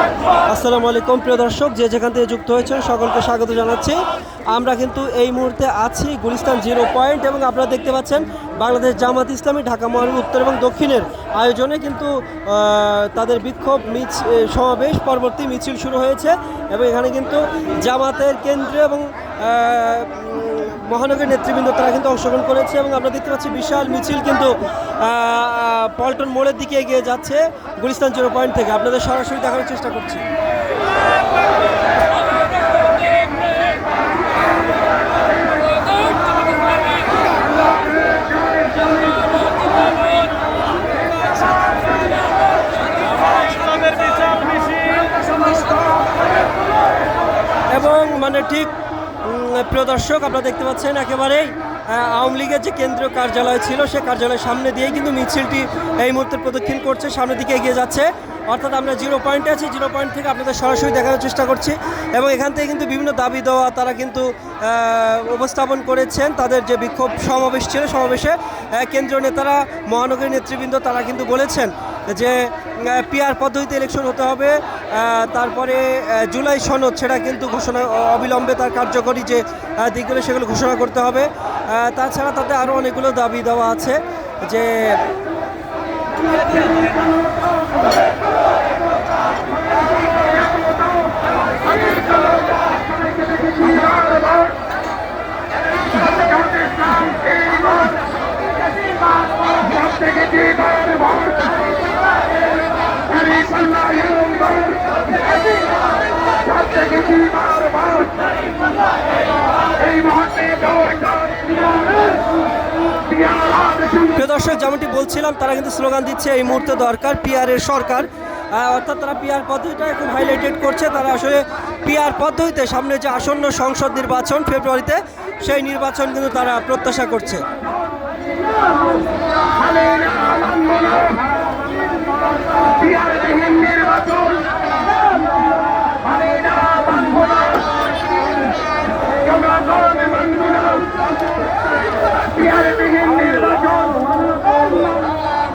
আসসালামু আলাইকুম প্রিয় দর্শক, যে যেখান থেকে যুক্ত হয়েছেন সকলকে স্বাগত জানাচ্ছি। আমরা কিন্তু এই মুহূর্তে আছি গুলিস্তান 0 পয়েন্ট এবং আপনারা দেখতে পাচ্ছেন বাংলাদেশ জামাত ইসলামী ঢাকা মহানগর উত্তর এবং দক্ষিণের আয়োজনে কিন্তু তাদের বিক্ষোভ সমাবেশ পরবর্তী মিছিল শুরু হয়েছে এবং এখানে কিন্তু জামাতের কেন্দ্রীয় এবং মহানগর নেতৃবৃন্দ তারা কিন্তু অংশগ্রহণ করেছে এবং আমরা দেখতে পাচ্ছি বিশাল মিছিল কিন্তু পল্টন মোড়ের দিকে এগিয়ে যাচ্ছে গুলিস্তান 0 পয়েন্ট থেকে। আপনাদের সরাসরি দেখানোর চেষ্টা করছি। এবং মানে ঠিক প্রিয় দর্শক, আপনারা দেখতে পাচ্ছেন একেবারেই আওয়ামী লীগের যে কেন্দ্রীয় কার্যালয় ছিল সে কার্যালয়ের সামনে দিয়েই কিন্তু মিছিলটি এই মুহূর্তে প্রদক্ষিণ করছে, সামনের দিকে এগিয়ে যাচ্ছে। অর্থাৎ আমরা 0 পয়েন্টে আছি, 0 পয়েন্ট থেকে আপনাদের সরাসরি দেখানোর চেষ্টা করছি এবং এখান থেকে কিন্তু বিভিন্ন দাবি দেওয়া তারা কিন্তু উপস্থাপন করেছেন। তাদের যে বিক্ষোভ সমাবেশ ছিল, সমাবেশে কেন্দ্রীয় নেতারা, মহানগরী নেতৃবৃন্দ তারা কিন্তু বলেছেন যে পিআর পদ্ধতিতে ইলেকশন হতে হবে, তারপরে জুলাই সনদ সেটা কিন্তু ঘোষণা অবিলম্বে তার কার্যকরী যে দিকগুলো সেগুলো ঘোষণা করতে হবে। তাছাড়া তাদের আরও অনেকগুলো দাবি দেওয়া আছে যে প্রিয় দর্শক, যেমনটি বলছিলাম তারা কিন্তু স্লোগান দিচ্ছে এই মুহূর্তে দরকার পিআরের সরকার। অর্থাৎ তারা পিআর পদ্ধতিটা খুব হাইলাইটেড করছে। তারা আসলে পিআর পদ্ধতিতে সামনে যে আসন্ন সংসদ নির্বাচন ফেব্রুয়ারিতে, সেই নির্বাচন কিন্তু তারা প্রত্যাশা করছে।